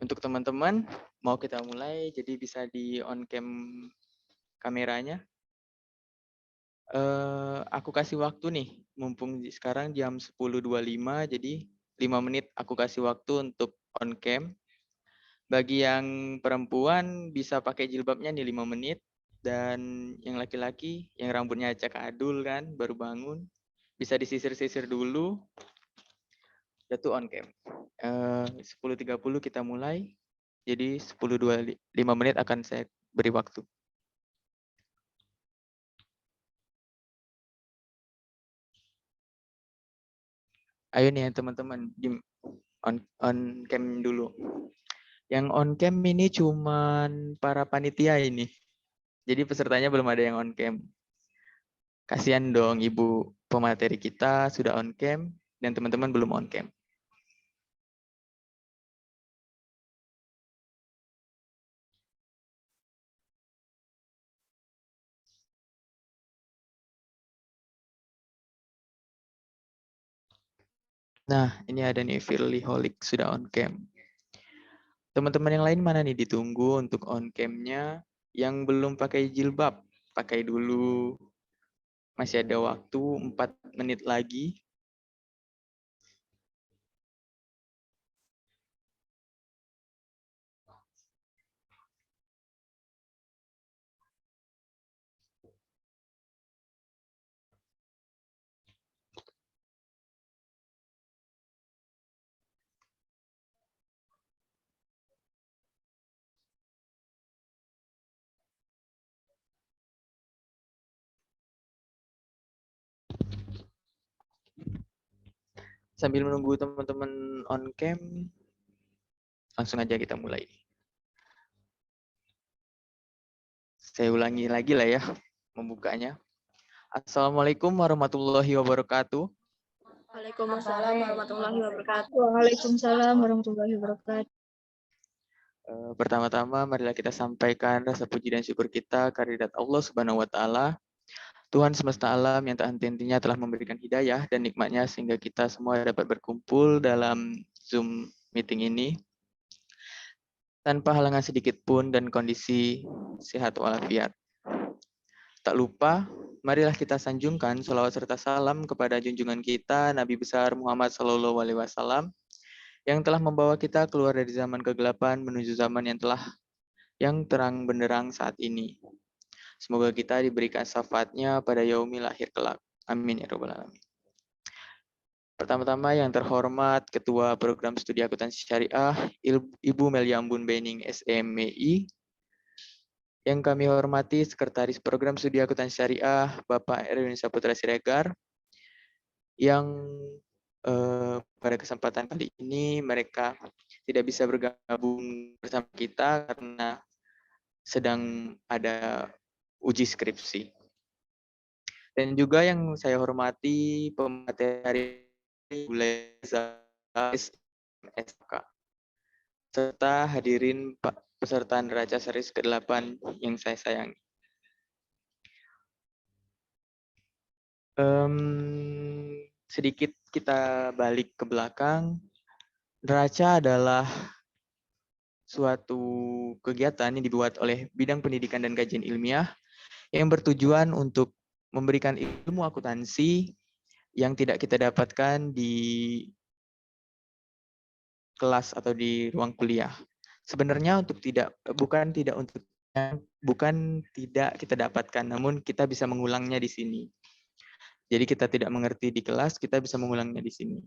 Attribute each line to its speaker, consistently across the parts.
Speaker 1: Untuk teman-teman, mau kita mulai, jadi bisa di on cam kameranya. Aku kasih waktu nih, mumpung sekarang jam 10.25, jadi 5 menit aku kasih waktu untuk on cam. Bagi yang perempuan bisa pakai jilbabnya nih 5 menit, dan yang laki-laki yang rambutnya acak adul kan, baru bangun, bisa disisir-sisir dulu, udah tuh on cam. 10.30 kita mulai. Jadi 10.25 menit akan saya beri waktu. Ayo nih teman-teman, on cam dulu. Yang on cam ini cuman para panitia ini. Jadi pesertanya belum ada yang on cam. Kasihan dong ibu pemateri kita sudah on cam dan teman-teman belum on cam. Nah, ini ada nih Firly Holik sudah on cam. Teman-teman yang lain mana nih ditunggu untuk on cam-nya? Yang belum pakai jilbab, pakai dulu. Masih ada waktu 4 menit lagi. Sambil menunggu teman-teman on cam, langsung aja kita mulai. Saya ulangi lagi lah ya membukanya. Assalamualaikum warahmatullahi wabarakatuh.
Speaker 2: Waalaikumsalam warahmatullahi wabarakatuh.
Speaker 3: Waalaikumsalam warahmatullahi wabarakatuh.
Speaker 1: Pertama-tama marilah kita sampaikan rasa puji dan syukur kita kehadirat Allah Subhanahu wa taala, Tuhan semesta alam yang tak henti-hentinya telah memberikan hidayah dan nikmatnya sehingga kita semua dapat berkumpul dalam Zoom meeting ini tanpa halangan sedikit pun dan kondisi sehat walafiat. Tak lupa, marilah kita sanjungkan sholawat serta salam kepada junjungan kita Nabi besar Muhammad SAW yang telah membawa kita keluar dari zaman kegelapan menuju zaman yang terang benderang saat ini. Semoga kita diberikan syafaatnya pada yaumil akhir kelak. Amin ya rabbal alamin. Pertama-tama yang terhormat Ketua Program Studi Akuntansi Syariah, Ibu Melia Ambun Bening SMEI. Yang kami hormati Sekretaris Program Studi Akuntansi Syariah, Bapak Erwin Saputra Siregar. Yang pada kesempatan kali ini mereka tidak bisa bergabung bersama kita karena sedang ada uji skripsi. Dan juga yang saya hormati pemateri SMSK serta hadirin Pak peserta neraca series ke-8 yang saya sayangi. Sedikit kita balik ke belakang. Neraca adalah suatu kegiatan yang dibuat oleh bidang pendidikan dan kajian ilmiah yang bertujuan untuk memberikan ilmu akuntansi yang tidak kita dapatkan di kelas atau di ruang kuliah. Sebenarnya bukan tidak kita dapatkan, namun kita bisa mengulangnya di sini. Jadi kita tidak mengerti di kelas, kita bisa mengulangnya di sini.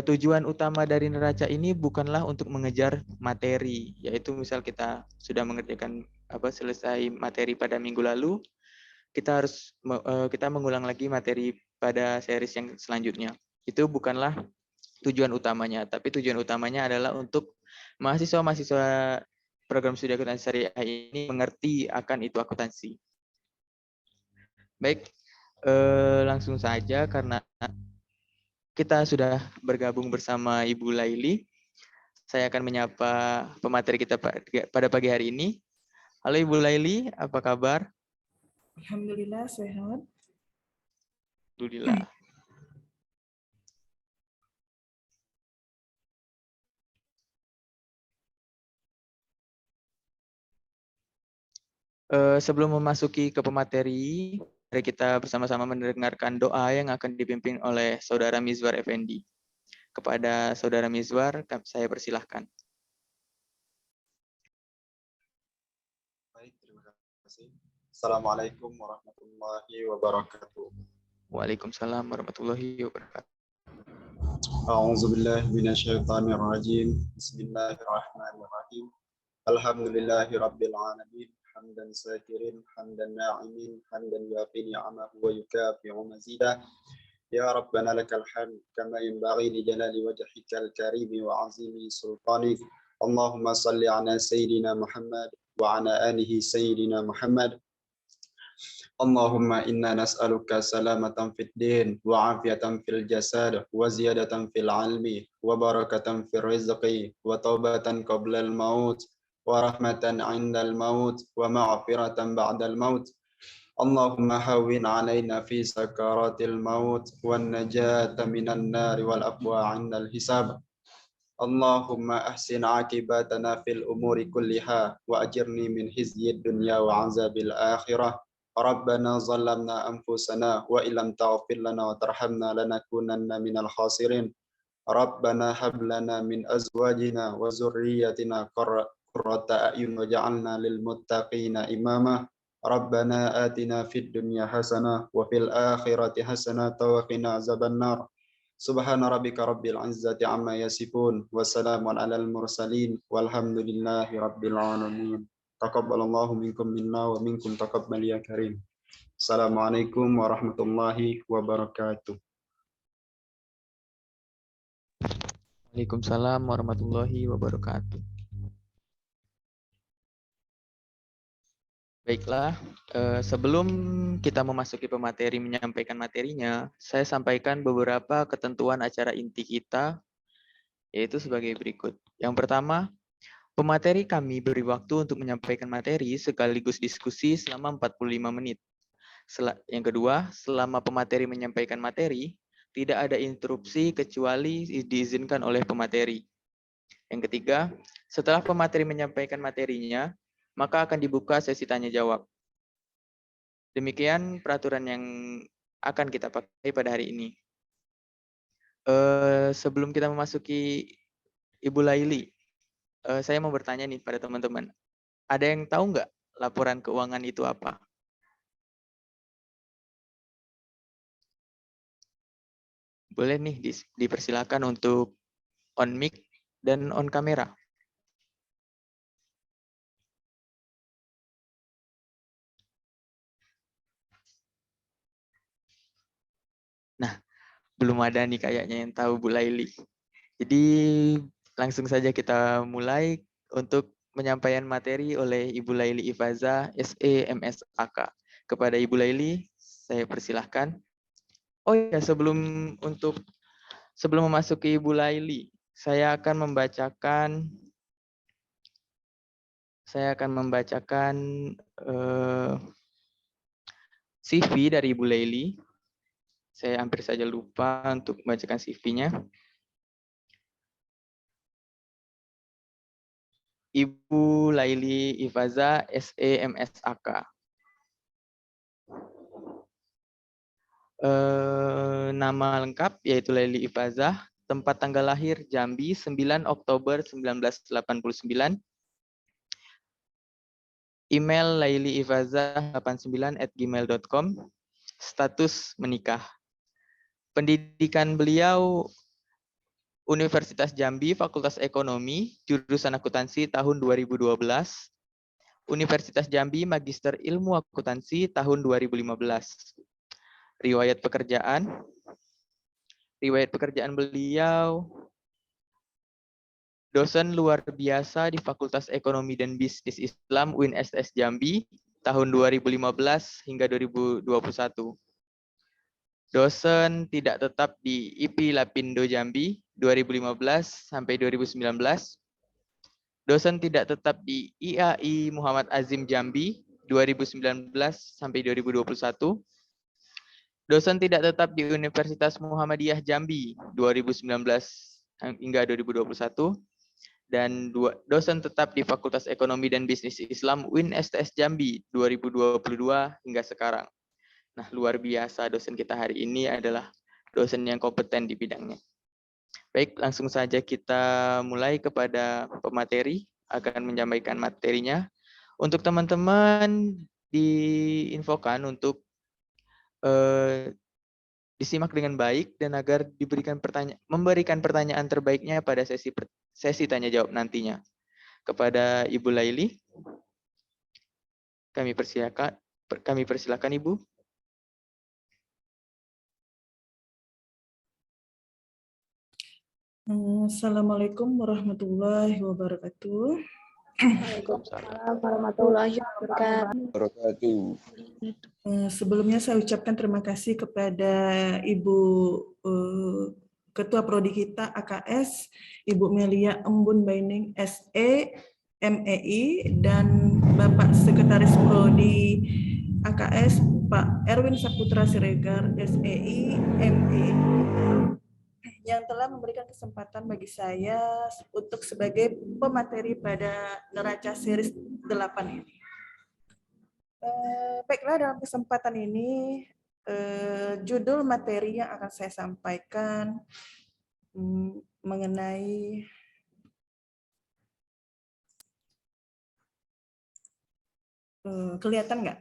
Speaker 1: Tujuan utama dari neraca ini bukanlah untuk mengejar materi, yaitu misal kita sudah mengerjakan selesai materi pada minggu lalu, kita mengulang lagi materi pada series yang selanjutnya. Itu bukanlah tujuan utamanya, tapi tujuan utamanya adalah untuk mahasiswa-mahasiswa program studi akuntansi syariah ini mengerti akan itu akuntansi. Baik, langsung saja karena kita sudah bergabung bersama Ibu Laili. Saya akan menyapa pemateri kita pada pagi hari ini. Halo Ibu Laili, apa kabar?
Speaker 3: Alhamdulillah sehat.
Speaker 1: Alhamdulillah. Sebelum memasuki ke pemateri, mari kita bersama-sama mendengarkan doa yang akan dipimpin oleh Saudara Mizwar Effendi. Kepada Saudara Mizwar, saya persilahkan.
Speaker 4: Baik, terima kasih. Assalamualaikum warahmatullahi wabarakatuh.
Speaker 1: Waalaikumsalam warahmatullahi wabarakatuh.
Speaker 4: A'udzu billahi minasyaitonir rajim. Bismillahirrahmanirrahim. Alhamdulillahi rabbil alamin. Hamdan sakirin, hamdan na'imin, hamdan yafi ni'amahu wa yukafi'u mazidah. Ya Rabbana lakal hamd kama yanbaghi li jalali wajhikal karim wa 'azimi sultanik. Allahumma salli ala sayyidina Muhammad wa ala alihi sayyidina Muhammad. Allahumma inna nas'aluka salamatan fid din wa afiyatan fil jasad wa ziyadatan fil ilmi wa barakatan fil rizqi wa taubatan qabla al maut wa rahmatan 'inda al maut wa maghfiratan ba'da al maut. Allahumma hawwin 'alaina fi sakaratil maut wan najata minan nar wal aqwa 'inda al hisab. Allahumma ahsin 'aqibatana fil umuri kulliha wa ajirni min khizyid dunya wa 'azabil akhirah. Rabbana zalamna anfusana wa illam taghfir lana wa tarhamna lanakunanna minal khasirin. Rabbana hab lana min azwajina wa zurriyyatina qurrata a'yun waj'alna lil muttaqina imama. Rabbana atina fid dunya hasanah wa fil akhirati hasanah wa qina azabannar. Subhana rabbika rabbil izzati amma yasifun wa salamun alal mursalin walhamdulillahi rabbil alamin. Taqabbalallahu minkum minna wa minkum taqabbal ya karim. Assalamualaikum warahmatullahi wabarakatuh.
Speaker 1: Waalaikumsalam warahmatullahi wabarakatuh. Baiklah, sebelum kita memasuki pemateri menyampaikan materinya, saya sampaikan beberapa ketentuan acara inti kita, yaitu sebagai berikut. Yang pertama, pemateri kami beri waktu untuk menyampaikan materi sekaligus diskusi selama 45 menit. Yang kedua, selama pemateri menyampaikan materi, tidak ada interupsi kecuali diizinkan oleh pemateri. Yang ketiga, setelah pemateri menyampaikan materinya, maka akan dibuka sesi tanya jawab. Demikian peraturan yang akan kita pakai pada hari ini. Sebelum kita memasuki Ibu Laili, saya mau bertanya nih pada teman-teman. Ada yang tahu nggak laporan keuangan itu apa? Boleh nih dipersilakan untuk on mic dan on kamera. Nah, belum ada nih kayaknya yang tahu Bu Laili. Jadi langsung saja kita mulai untuk penyampaian materi oleh Ibu Laili Ifaza, SE MSAK. Kepada Ibu Laili, saya persilahkan. Oh ya, sebelum memasuki Ibu Laili, saya akan membacakan CV dari Ibu Laili. Saya hampir saja lupa untuk membacakan CV-nya. Ibu Laili Ifaza, SE MSAK. Nama lengkap yaitu Laili Ifazah, tempat tanggal lahir Jambi 9 Oktober 1989. Email lailiifazah89@gmail.com. Status menikah. Pendidikan beliau Universitas Jambi, Fakultas Ekonomi, jurusan akuntansi tahun 2012. Universitas Jambi, Magister Ilmu Akuntansi tahun 2015. Riwayat pekerjaan beliau dosen luar biasa di Fakultas Ekonomi dan Bisnis Islam UIN SS Jambi tahun 2015 hingga 2021. Dosen tidak tetap di IPI Lapindo Jambi 2015 sampai 2019. Dosen tidak tetap di IAI Muhammad Azim Jambi 2019 sampai 2021. Dosen tidak tetap di Universitas Muhammadiyah Jambi 2019 hingga 2021. dan dosen tetap di Fakultas Ekonomi dan Bisnis Islam UIN STS Jambi 2022 hingga sekarang. Nah, luar biasa dosen kita hari ini adalah dosen yang kompeten di bidangnya. Baik, langsung saja kita mulai kepada pemateri akan menyampaikan materinya. Untuk teman-teman diinfokan untuk disimak dengan baik dan agar memberikan pertanyaan terbaiknya pada sesi tanya jawab nantinya. Kepada Ibu Laili, kami persilakan Ibu.
Speaker 3: Assalamualaikum warahmatullahi wabarakatuh.
Speaker 2: Waalaikumsalam warahmatullahi wabarakatuh.
Speaker 3: Sebelumnya saya ucapkan terima kasih kepada Ibu Ketua Prodi kita AKS, Ibu Melia Embun Baining SE, MEI, dan Bapak Sekretaris Prodi AKS, Pak Erwin Saputra Siregar, SEI, ME, yang telah memberikan kesempatan bagi saya untuk sebagai pemateri pada neraca series 8 ini. Baiklah, dalam kesempatan ini judul materi yang akan saya sampaikan mengenai kelihatan nggak?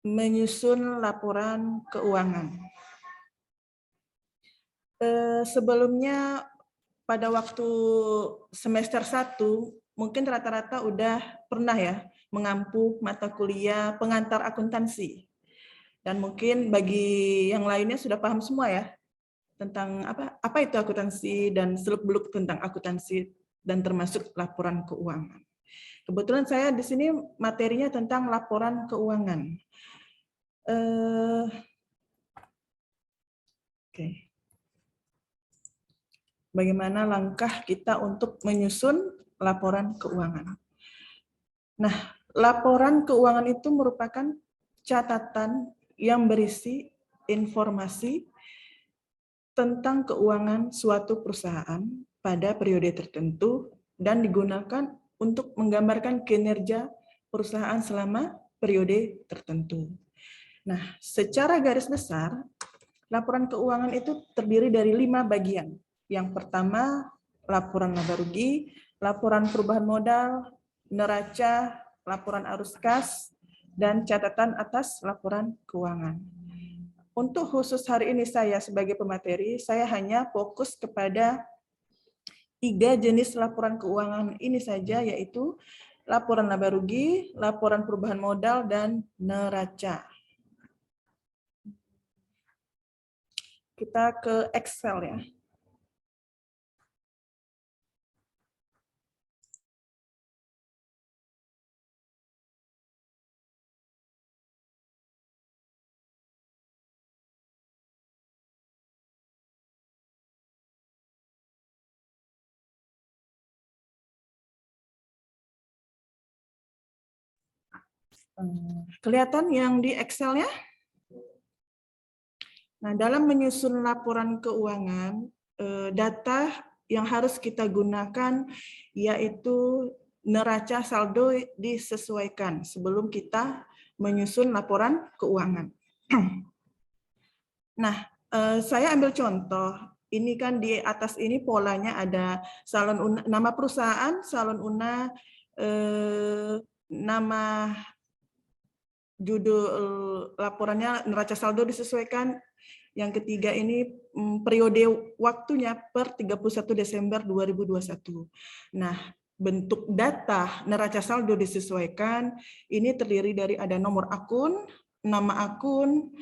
Speaker 3: Menyusun laporan keuangan. Sebelumnya pada waktu semester 1 mungkin rata-rata udah pernah ya mengampu mata kuliah pengantar akuntansi. Dan mungkin bagi yang lainnya sudah paham semua ya tentang apa itu akuntansi dan seluk-beluk tentang akuntansi dan termasuk laporan keuangan. Kebetulan saya di sini materinya tentang laporan keuangan. Oke. Bagaimana langkah kita untuk menyusun laporan keuangan. Nah, laporan keuangan itu merupakan catatan yang berisi informasi tentang keuangan suatu perusahaan pada periode tertentu dan digunakan untuk menggambarkan kinerja perusahaan selama periode tertentu. Nah, secara garis besar, laporan keuangan itu terdiri dari 5 bagian. Yang pertama, laporan laba rugi, laporan perubahan modal, neraca, laporan arus kas, dan catatan atas laporan keuangan. Untuk khusus hari ini saya sebagai pemateri, saya hanya fokus kepada 3 jenis laporan keuangan ini saja, yaitu laporan laba rugi, laporan perubahan modal, dan neraca. Kita ke Excel ya. Kelihatan yang di Excel-nya? Nah, dalam menyusun laporan keuangan, data yang harus kita gunakan yaitu neraca saldo disesuaikan sebelum kita menyusun laporan keuangan. Nah, saya ambil contoh. Ini kan di atas ini polanya ada salon una, nama perusahaan, salon una, nama judul laporannya neraca saldo disesuaikan. Yang ketiga ini periode waktunya per 31 Desember 2021. Nah, bentuk data neraca saldo disesuaikan ini terdiri dari ada nomor akun, nama akun,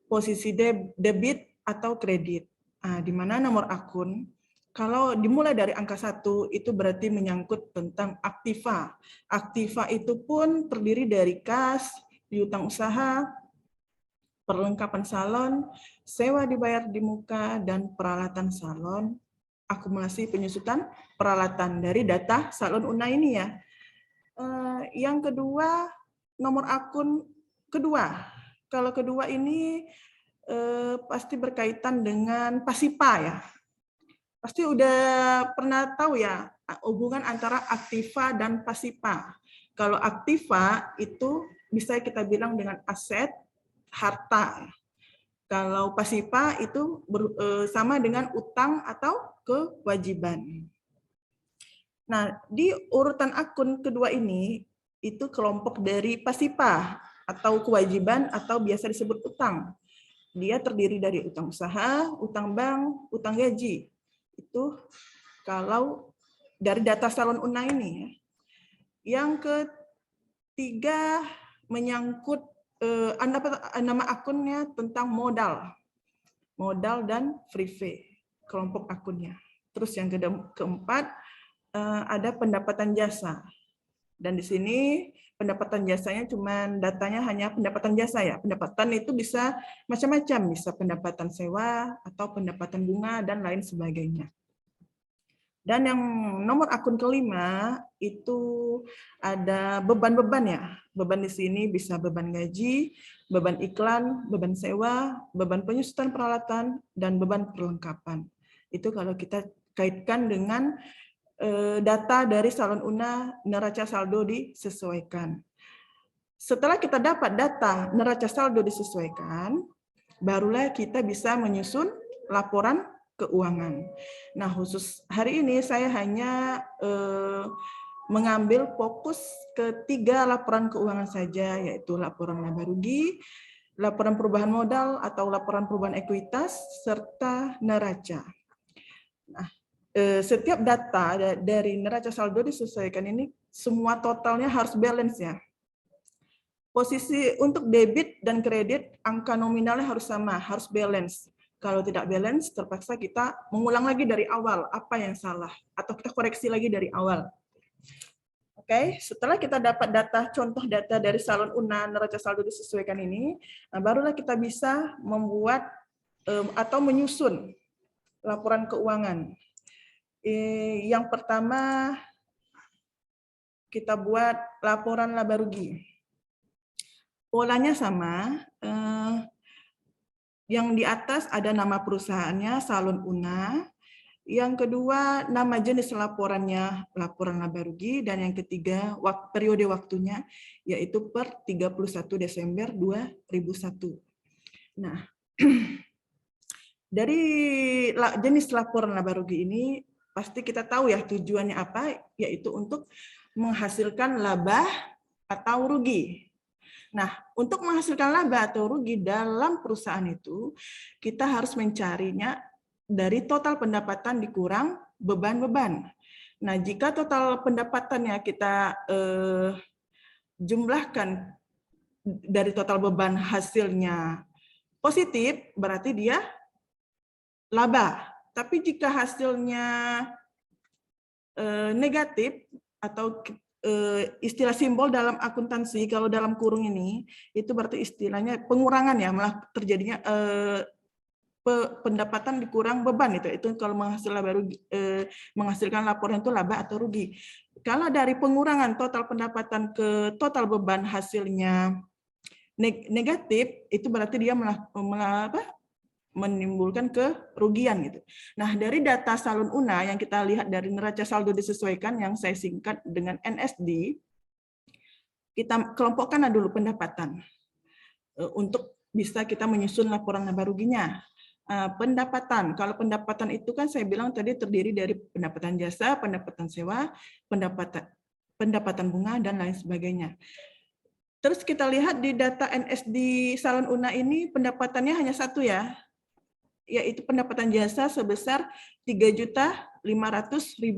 Speaker 3: posisi debit atau kredit. Nah, di mana nomor akun, kalau dimulai dari angka 1 itu berarti menyangkut tentang aktiva. Aktiva itu pun terdiri dari kas, piutang usaha, perlengkapan salon, sewa dibayar di muka, dan peralatan salon, akumulasi penyusutan peralatan dari data salon una ini ya. Yang kedua, nomor akun kedua. Kalau kedua ini pasti berkaitan dengan Pasipa ya. pasti udah pernah tahu ya hubungan antara aktiva dan pasiva. Kalau aktiva itu bisa kita bilang dengan aset, harta. Kalau pasiva itu sama dengan utang atau kewajiban. Nah, di urutan akun kedua ini, itu kelompok dari pasiva atau kewajiban atau biasa disebut utang. Dia terdiri dari utang usaha, utang bank, utang gaji. Itu kalau dari data Salon Una ini. Yang ketiga menyangkut nama akunnya tentang modal dan prive, kelompok akunnya. Terus yang keempat ada pendapatan jasa. Dan di sini pendapatan jasanya datanya hanya pendapatan jasa ya. Pendapatan itu bisa macam-macam, bisa pendapatan sewa atau pendapatan bunga dan lain sebagainya. Dan yang nomor akun kelima itu ada beban-beban ya. Beban di sini bisa beban gaji, beban iklan, beban sewa, beban penyusutan peralatan, dan beban perlengkapan. Itu kalau kita kaitkan dengan data dari Salon Una neraca saldo disesuaikan. Setelah kita dapat data neraca saldo disesuaikan, barulah kita bisa menyusun laporan keuangan. Nah, khusus hari ini saya hanya mengambil fokus ke 3 laporan keuangan saja, yaitu laporan laba rugi, laporan perubahan modal atau laporan perubahan ekuitas, serta neraca. Nah, setiap data dari neraca saldo disesuaikan ini semua totalnya harus balance ya. Posisi untuk debit dan kredit angka nominalnya harus sama, harus balance. Kalau tidak balance terpaksa kita mengulang lagi dari awal apa yang salah atau kita koreksi lagi dari awal. Oke, setelah kita dapat contoh data dari Salon Una neraca saldo disesuaikan ini, barulah kita bisa membuat atau menyusun laporan keuangan. Yang pertama, kita buat laporan laba rugi. Polanya sama, yang di atas ada nama perusahaannya, Salon Una. Yang kedua, nama jenis laporannya, laporan laba rugi. Dan yang ketiga, periode waktunya, yaitu per 31 Desember 2001. Nah, dari jenis laporan laba rugi ini, pasti kita tahu ya tujuannya apa, yaitu untuk menghasilkan laba atau rugi. Nah, untuk menghasilkan laba atau rugi dalam perusahaan itu, kita harus mencarinya dari total pendapatan dikurang beban-beban. Nah, jika total pendapatannya kita jumlahkan dari total beban hasilnya positif, berarti dia laba. Tapi jika hasilnya negatif atau istilah simbol dalam akuntansi, kalau dalam kurung ini, itu berarti istilahnya pengurangan ya, malah terjadinya pendapatan dikurang beban itu kalau menghasilkan laporan itu laba atau rugi. Kalau dari pengurangan total pendapatan ke total beban hasilnya negatif, itu berarti dia menimbulkan kerugian gitu. Nah, dari data Salon Una yang kita lihat dari neraca saldo disesuaikan yang saya singkat dengan NSD, kita kelompokkan dulu pendapatan untuk bisa kita menyusun laporan laba ruginya. Pendapatan, kalau pendapatan itu kan saya bilang tadi terdiri dari pendapatan jasa, pendapatan sewa, pendapatan bunga, dan lain sebagainya. Terus kita lihat di data NSD Salon Una ini pendapatannya hanya satu ya, yaitu pendapatan jasa sebesar Rp3.500.000.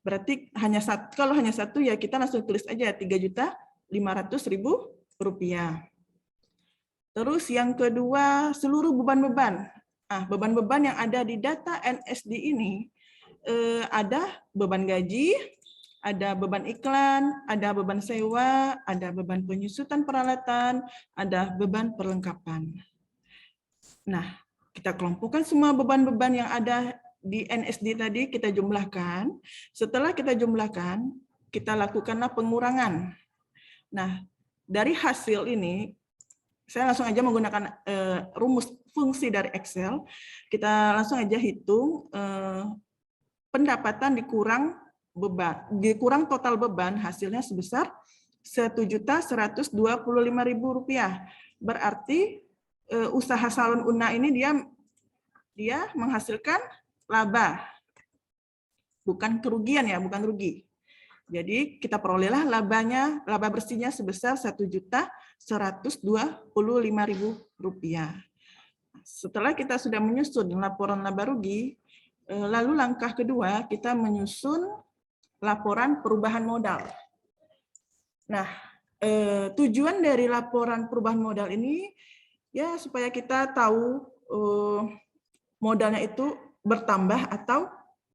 Speaker 3: Berarti hanya satu, kalau hanya satu ya kita langsung tulis aja Rp3.500.000. Terus yang kedua, seluruh beban-beban. Beban-beban yang ada di data NSD ini ada beban gaji, ada beban iklan, ada beban sewa, ada beban penyusutan peralatan, ada beban perlengkapan. Nah, kita kelompokkan semua beban-beban yang ada di NSD tadi, kita jumlahkan. Setelah kita jumlahkan, kita lakukanlah pengurangan. Nah, dari hasil ini, saya langsung aja menggunakan rumus fungsi dari Excel. Kita langsung aja hitung pendapatan dikurang total beban, hasilnya sebesar Rp1.125.000. Berarti usaha salon Una ini dia menghasilkan laba, bukan kerugian ya, bukan rugi. Jadi kita perolehlah laba bersihnya sebesar Rp1.125.000. Setelah kita sudah menyusun laporan laba rugi, lalu langkah kedua kita menyusun laporan perubahan modal. Nah, tujuan dari laporan perubahan modal ini ya supaya kita tahu modalnya itu bertambah atau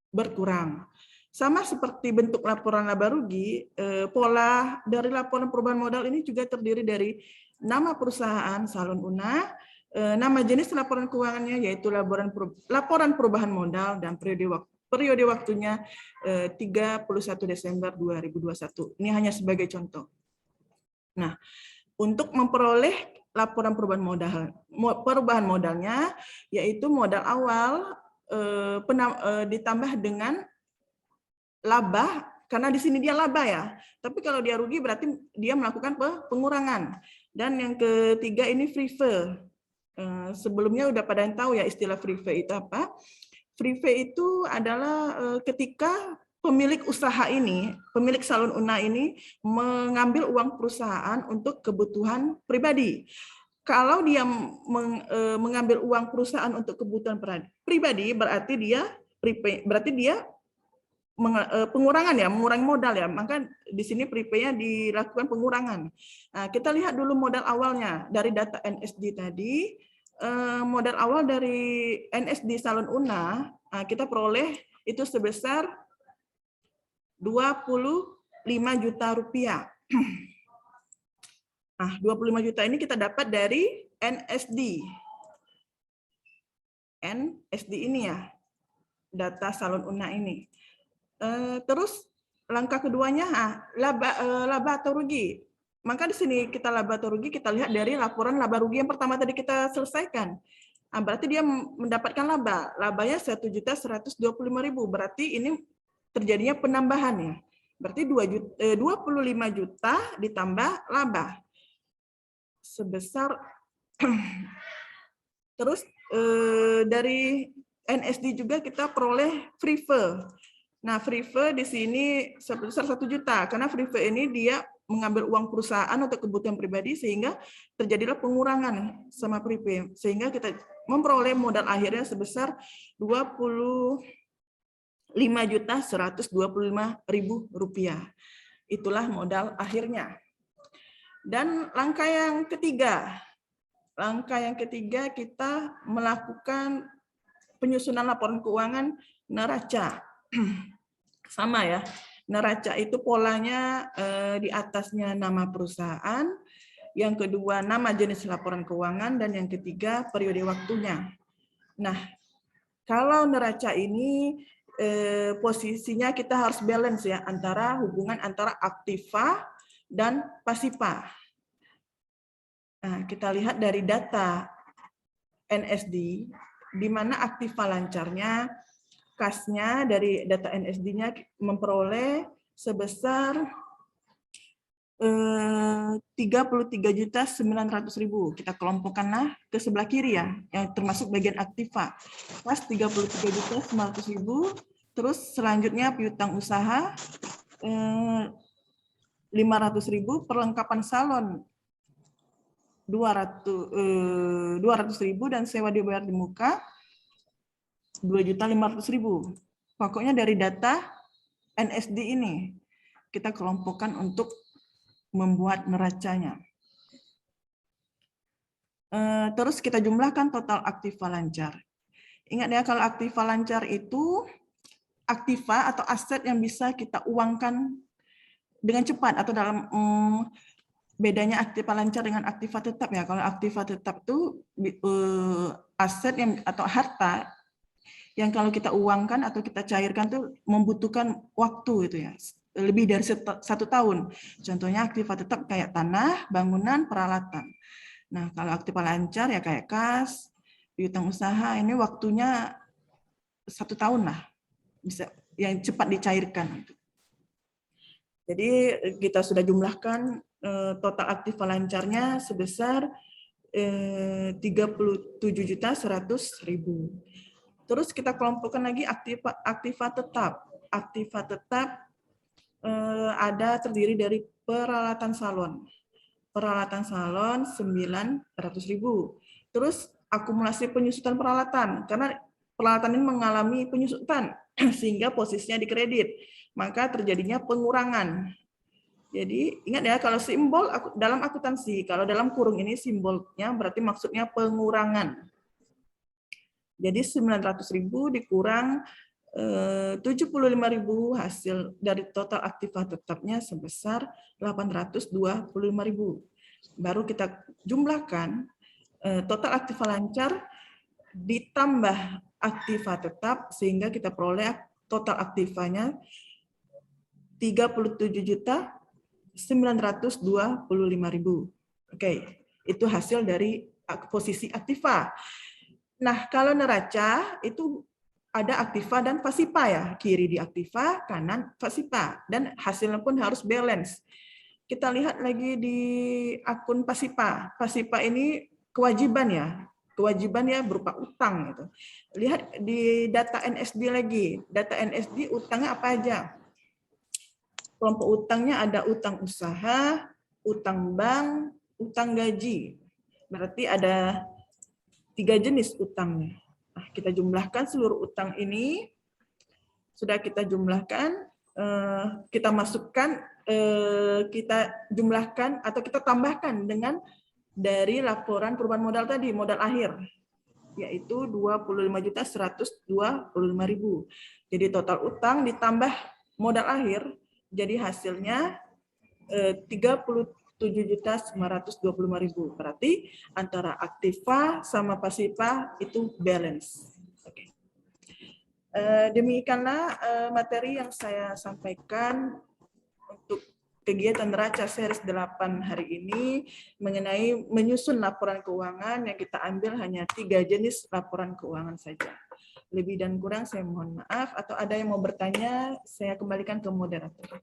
Speaker 3: berkurang. Sama seperti bentuk laporan laba rugi, pola dari laporan perubahan modal ini juga terdiri dari nama perusahaan Salon Una, nama jenis laporan keuangannya yaitu laporan perubahan modal, dan periode waktunya 31 Desember 2021. Ini hanya sebagai contoh. Nah, untuk memperoleh laporan perubahan modalnya, yaitu modal awal ditambah dengan laba, karena di sini dia laba ya. Tapi kalau dia rugi berarti dia melakukan pengurangan. Dan yang ketiga ini free fee. Sebelumnya udah pada yang tahu ya istilah free fee itu apa? Free fee itu adalah ketika pemilik usaha ini, pemilik Salon Una ini mengambil uang perusahaan untuk kebutuhan pribadi. Kalau dia mengambil uang perusahaan untuk kebutuhan pribadi, berarti dia pengurangan ya, mengurangi modal ya. Maka di sini prepay-nya dilakukan pengurangan. Nah, kita lihat dulu modal awalnya dari data NSD tadi. Modal awal dari NSD Salon Una kita peroleh itu sebesar Rp25 juta. Nah, 25 juta ini kita dapat dari NSD. NSD ini ya, data Salon Una ini. Terus langkah keduanya laba atau rugi. Maka di sini kita laba atau rugi kita lihat dari laporan laba rugi yang pertama tadi kita selesaikan. Nah, berarti dia mendapatkan laba. Labanya Rp1.125.000. Berarti ini terjadinya penambahan ya. Berarti 25 juta ditambah laba sebesar terus dari NSD juga kita peroleh free fee. Nah, free fee di sini sebesar 1 juta karena free fee ini dia mengambil uang perusahaan untuk kebutuhan pribadi sehingga terjadilah pengurangan sama free fee sehingga kita memperoleh modal akhirnya sebesar Rp25.125.000. Itulah modal akhirnya. Dan langkah yang ketiga kita melakukan penyusunan laporan keuangan neraca. Sama ya, neraca itu polanya di atasnya nama perusahaan, yang kedua nama jenis laporan keuangan, dan yang ketiga periode waktunya. Nah, kalau neraca ini posisinya kita harus balance ya antara hubungan antara aktiva dan pasiva. Nah, kita lihat dari data NSD di mana aktiva lancarnya, kasnya dari data NSD-nya memperoleh sebesar 33.900.000. Kita kelompokkanlah ke sebelah kiri ya, yang termasuk bagian aktiva. Kas 33.900.000. Terus selanjutnya piutang usaha 500.000, perlengkapan salon 200.000 dan sewa dibayar di muka 2.500.000. Pokoknya dari data NSD ini kita kelompokkan untuk membuat neracanya. Terus kita jumlahkan total aktiva lancar. Ingat ya, kalau aktiva lancar itu aktiva atau aset yang bisa kita uangkan dengan cepat atau dalam bedanya aktiva lancar dengan aktiva tetap ya. Kalau aktiva tetap itu aset yang atau harta yang kalau kita uangkan atau kita cairkan tuh membutuhkan waktu itu ya, lebih dari 1 tahun. Contohnya aktiva tetap kayak tanah, bangunan, peralatan. Nah, kalau aktiva lancar ya kayak kas, piutang usaha, ini waktunya 1 tahun lah. Bisa yang cepat dicairkan. Jadi kita sudah jumlahkan total aktiva lancarnya sebesar 37.100.000. Terus kita kelompokkan lagi aktiva tetap. Aktiva tetap ada terdiri dari peralatan salon. Peralatan salon 900.000. Terus akumulasi penyusutan peralatan, karena peralatan ini mengalami penyusutan sehingga posisinya dikredit, maka terjadinya pengurangan. Jadi ingat ya, kalau simbol dalam akuntansi, kalau dalam kurung ini simbolnya berarti maksudnya pengurangan. Jadi 900.000 dikurang 75.000 hasil dari total aktiva tetapnya sebesar 825.000. Baru kita jumlahkan total aktiva lancar ditambah aktiva tetap sehingga kita peroleh total aktivanya 37.925.000. Oke, itu hasil dari posisi aktiva. Nah, kalau neraca itu ada aktiva dan pasipa ya, kiri di aktiva, kanan pasipa, dan hasilnya pun harus balance. Kita lihat lagi di akun pasipa. Pasipa ini kewajiban ya berupa utang gitu. Lihat di data NSD lagi. Data NSD utangnya apa aja? Kelompok utangnya ada utang usaha, utang bank, utang gaji. Berarti ada 3 jenis utangnya. Nah, kita jumlahkan seluruh utang ini. Sudah kita jumlahkan, kita masukkan, kita jumlahkan atau kita tambahkan dengan dari laporan perubahan modal tadi, modal akhir, yaitu 25.125.000. Jadi total utang ditambah modal akhir, jadi hasilnya 37.925.000. Berarti antara aktiva sama pasiva itu balance. Oke. Demikianlah materi yang saya sampaikan untuk kegiatan neraca series 8 hari ini mengenai menyusun laporan keuangan yang kita ambil hanya 3 jenis laporan keuangan saja. Lebih dan kurang saya mohon maaf, atau ada yang mau bertanya, saya kembalikan ke moderator.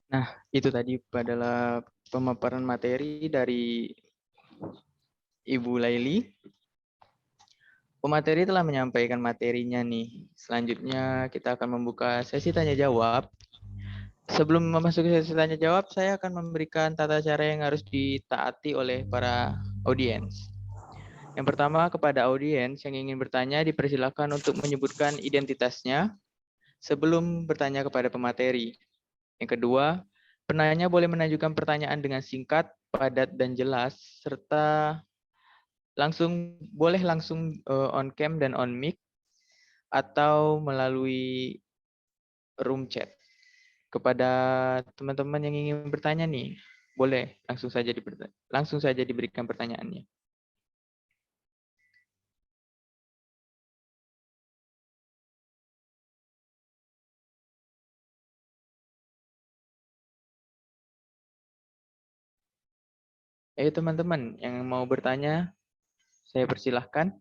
Speaker 1: Nah, itu tadi adalah pemaparan materi dari Ibu Laili. Pemateri telah menyampaikan materinya nih. Selanjutnya kita akan membuka sesi tanya jawab. Sebelum memasuki sesi tanya jawab, saya akan memberikan tata cara yang harus ditaati oleh para audiens. Yang pertama, kepada audiens yang ingin bertanya dipersilakan untuk menyebutkan identitasnya sebelum bertanya kepada pemateri. Yang kedua, penanya boleh mengajukan pertanyaan dengan singkat, padat, dan jelas, serta boleh langsung on cam dan on mic, atau melalui room chat. Kepada teman-teman yang ingin bertanya nih, boleh langsung saja diberikan pertanyaannya. Ayo teman-teman yang mau bertanya, saya persilahkan.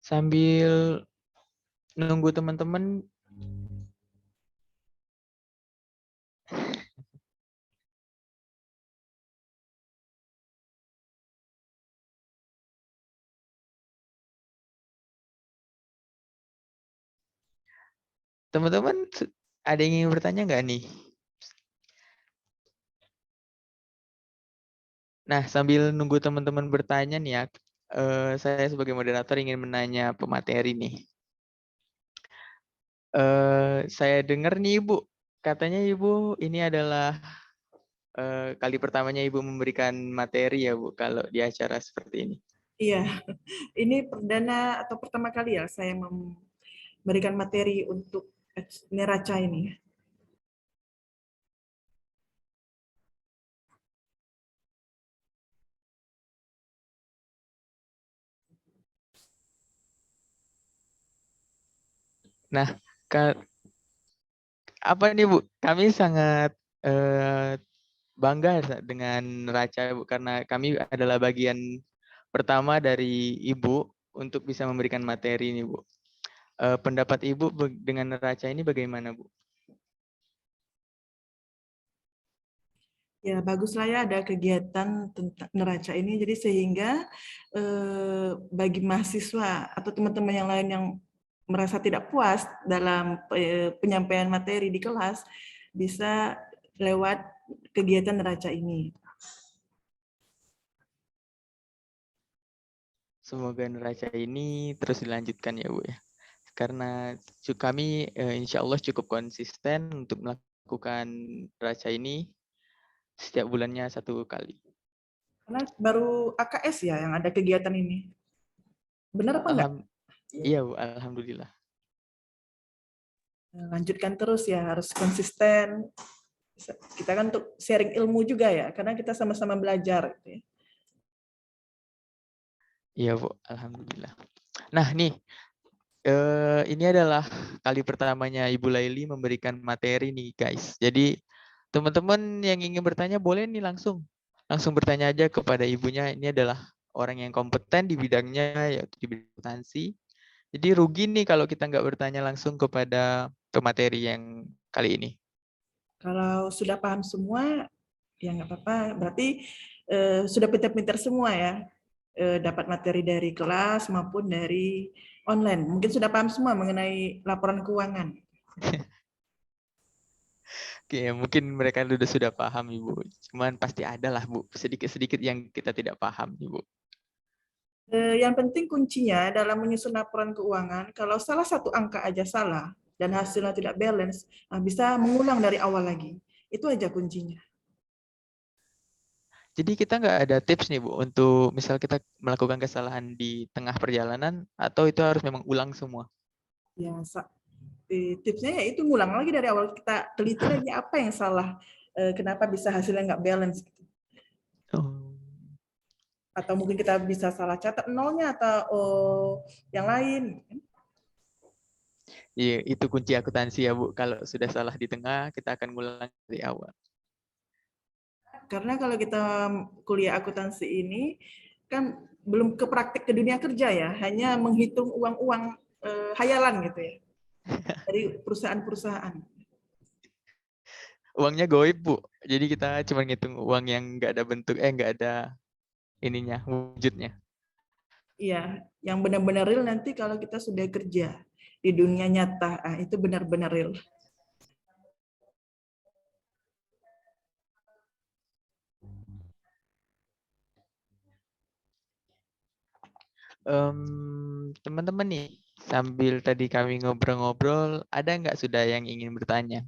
Speaker 1: Sambil nunggu teman-teman, ada yang ingin bertanya nggak nih? Nah, sambil nunggu teman-teman bertanya nih ya, Saya sebagai moderator ingin menanya pemateri nih. Saya dengar nih Ibu, katanya Ibu ini adalah kali pertamanya Ibu memberikan materi ya Bu, kalau di acara seperti ini.
Speaker 3: Iya, ini perdana atau pertama kali ya saya memberikan materi untuk neraca ini.
Speaker 1: Nah, apa nih Bu? Kami sangat bangga dengan neraca Bu, karena kami adalah bagian pertama dari Ibu untuk bisa memberikan materi ini Bu. Pendapat Ibu dengan neraca ini bagaimana Bu?
Speaker 3: Ya, baguslah ya ada kegiatan tentang neraca ini, jadi sehingga bagi mahasiswa atau teman-teman yang lain yang merasa tidak puas dalam penyampaian materi di kelas, bisa lewat kegiatan neraca ini.
Speaker 1: Semoga neraca ini terus dilanjutkan ya Bu ya. Karena kami insya Allah cukup konsisten untuk melakukan neraca ini setiap bulannya 1 kali.
Speaker 3: Karena baru AKS ya yang ada kegiatan ini. Benar apa enggak?
Speaker 1: Iya Bu, alhamdulillah.
Speaker 3: Lanjutkan terus ya, harus konsisten. Kita kan untuk sharing ilmu juga ya, karena kita sama-sama belajar. Gitu ya.
Speaker 1: Iya Bu, alhamdulillah. Nah nih, ini adalah kali pertamanya Ibu Laili memberikan materi nih guys. Jadi teman-teman yang ingin bertanya boleh nih langsung bertanya aja kepada ibunya. Ini adalah orang yang kompeten di bidangnya, yaitu di bidang akuntansi. Jadi rugi nih kalau kita nggak bertanya langsung kepada pemateri yang kali ini.
Speaker 3: Kalau sudah paham semua, ya nggak apa-apa. Berarti sudah pintar-pintar semua ya. Dapat materi dari kelas maupun dari online. Mungkin sudah paham semua mengenai laporan keuangan.
Speaker 1: Oke, mungkin mereka sudah paham Ibu. Cuman pasti ada lah Bu, sedikit-sedikit yang kita tidak paham Ibu.
Speaker 3: Yang penting kuncinya dalam menyusun laporan keuangan, kalau salah satu angka aja salah dan hasilnya tidak balance, bisa mengulang dari awal lagi. Itu aja kuncinya.
Speaker 1: Jadi kita nggak ada tips nih Bu untuk misal kita melakukan kesalahan di tengah perjalanan atau itu harus memang ulang semua?
Speaker 3: Ya, tipsnya ya itu ngulang lagi dari awal, kita teliti lagi apa yang salah, kenapa bisa hasilnya nggak balance.
Speaker 1: Oh.
Speaker 3: Atau mungkin kita bisa salah catat nolnya atau yang lain.
Speaker 1: Iya, itu kunci akuntansi ya Bu. Kalau sudah salah di tengah, kita akan ngulang dari awal.
Speaker 3: Karena kalau kita kuliah akuntansi ini kan belum ke praktik ke dunia kerja ya, hanya menghitung uang-uang hayalan gitu ya dari perusahaan-perusahaan.
Speaker 1: Uangnya goib Bu. Jadi kita cuma ngitung uang yang nggak ada bentuk, nggak ada ininya, wujudnya.
Speaker 3: Iya, yang benar-benar real nanti kalau kita sudah kerja di dunia nyata, itu benar-benar real.
Speaker 1: Teman-teman nih, sambil tadi kami ngobrol-ngobrol, ada nggak sudah yang ingin bertanya?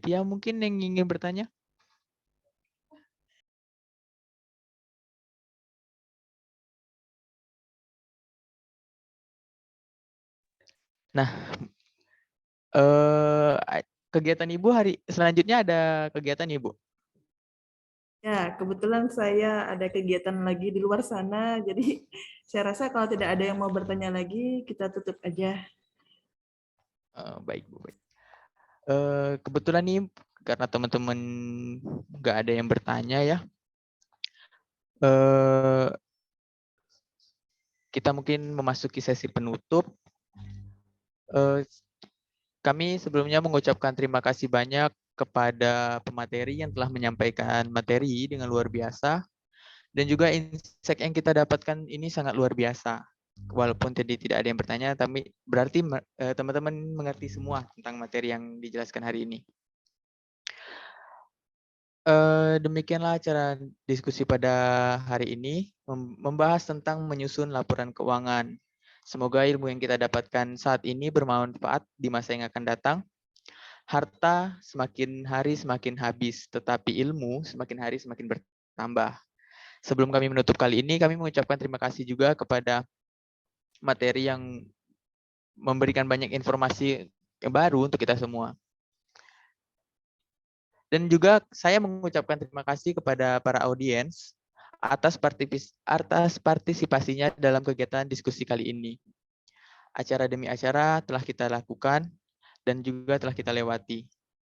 Speaker 1: Tia mungkin yang ingin bertanya? Nah, kegiatan Ibu hari selanjutnya ada kegiatan Ibu?
Speaker 3: Ya, kebetulan saya ada kegiatan lagi di luar sana, jadi saya rasa kalau tidak ada yang mau bertanya lagi, kita tutup aja.
Speaker 1: Baik Bu. Baik. Kebetulan nih karena teman-teman nggak ada yang bertanya ya, kita mungkin memasuki sesi penutup. Kami sebelumnya mengucapkan terima kasih banyak kepada pemateri yang telah menyampaikan materi dengan luar biasa, dan juga insight yang kita dapatkan ini sangat luar biasa. walaupun tadi tidak ada yang bertanya, tapi berarti teman-teman mengerti semua tentang materi yang dijelaskan hari ini. Demikianlah acara diskusi pada hari ini, membahas tentang menyusun laporan keuangan. Semoga ilmu yang kita dapatkan saat ini bermanfaat di masa yang akan datang. Harta semakin hari semakin habis, tetapi ilmu semakin hari semakin bertambah. Sebelum kami menutup kali ini, kami mengucapkan terima kasih juga kepada materi yang memberikan banyak informasi yang baru untuk kita semua. Dan juga saya mengucapkan terima kasih kepada para audiens atas partisipasinya dalam kegiatan diskusi kali ini. Acara demi acara telah kita lakukan dan juga telah kita lewati.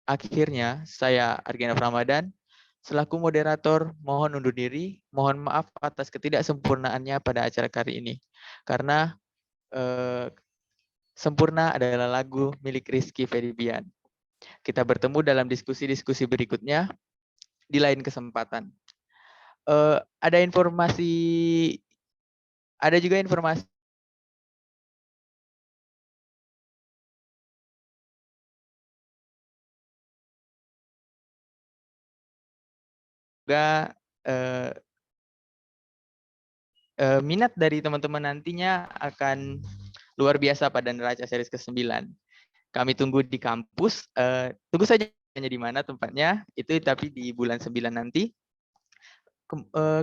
Speaker 1: Akhirnya, saya Argena Ramadan, selaku moderator, mohon undur diri. Mohon maaf atas ketidaksempurnaannya pada acara kali ini. Karena Sempurna adalah lagu milik Rizky Febian. Kita bertemu dalam diskusi-diskusi berikutnya di lain kesempatan. Ada juga informasi juga minat dari teman-teman nantinya akan luar biasa pada Neraca Series ke-9. Kami tunggu di kampus, tunggu saja di mana tempatnya, itu tapi di bulan 9 nanti.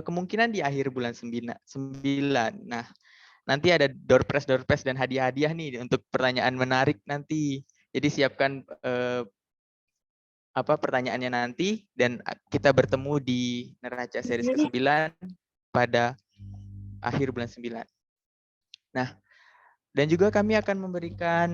Speaker 1: Kemungkinan di akhir bulan 9. Nah, nanti ada door prize dan hadiah-hadiah nih untuk pertanyaan menarik nanti. Jadi siapkan pertanyaannya nanti dan kita bertemu di Neraca Series ke-9 pada akhir bulan 9. Nah, dan juga kami akan memberikan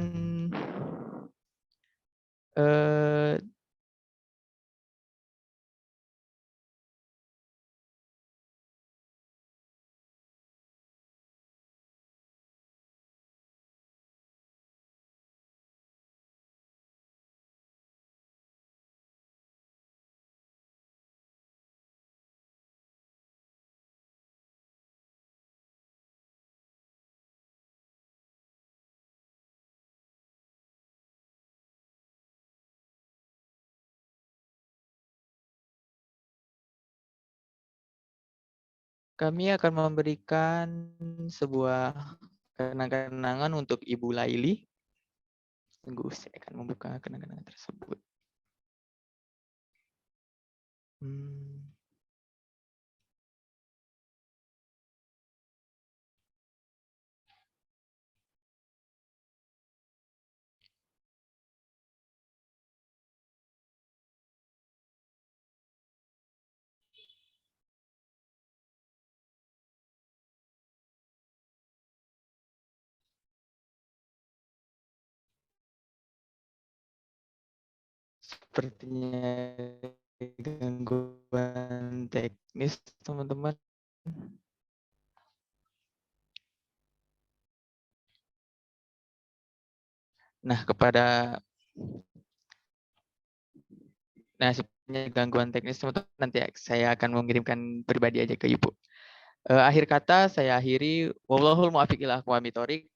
Speaker 1: sebuah kenang-kenangan untuk Ibu Laili. Tunggu, saya akan membuka kenang-kenangan tersebut. Sepertinya gangguan teknis, teman-teman. Nah, sepertinya gangguan teknis, teman-teman, nanti saya akan mengirimkan pribadi aja ke Ibu. Akhir kata saya akhiri. Wallahul muwaffiq ila aqwamit thoriq.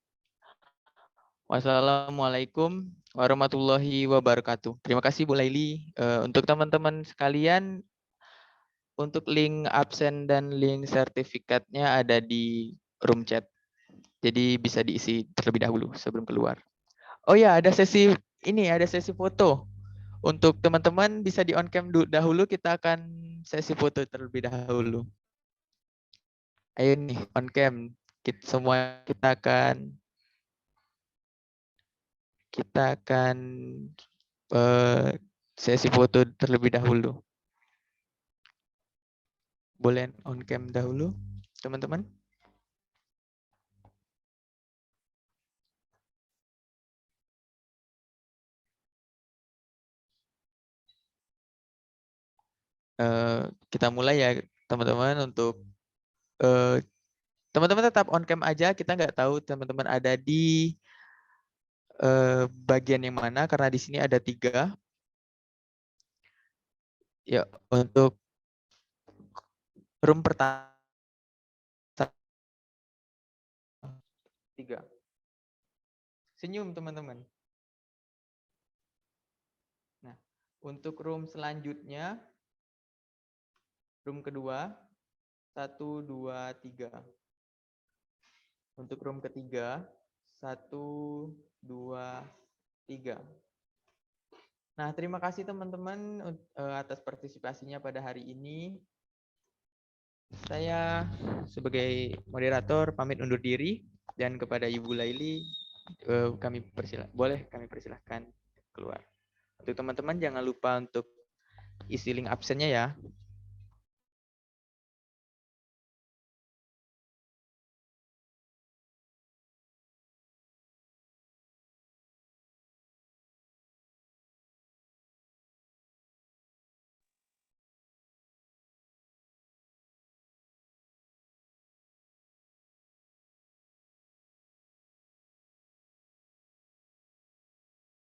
Speaker 1: Wassalamualaikum warahmatullahi wabarakatuh. Terima kasih Bu Laili. Untuk teman-teman sekalian, untuk link absen dan link sertifikatnya ada di room chat. Jadi bisa diisi terlebih dahulu sebelum keluar. Oh ya, ada sesi foto. Untuk teman-teman bisa di on cam dahulu, kita akan sesi foto terlebih dahulu. Ayo nih, on cam. Semua kita akan sesi foto terlebih dahulu. Boleh on cam dahulu, teman-teman? Kita mulai ya, teman-teman. Untuk teman-teman tetap on cam aja. Kita nggak tahu teman-teman ada di bagian yang mana, karena di sini ada 3. Ya, untuk room pertama Senyum teman-teman. Nah, untuk room selanjutnya, room kedua, 1, 2, 3. Untuk room ketiga, 1, 2, 3. Nah, terima kasih teman-teman atas partisipasinya pada hari ini. Saya sebagai moderator pamit undur diri, dan kepada Ibu Laili kami persilahkan keluar. Untuk teman-teman jangan lupa untuk isi link absennya ya.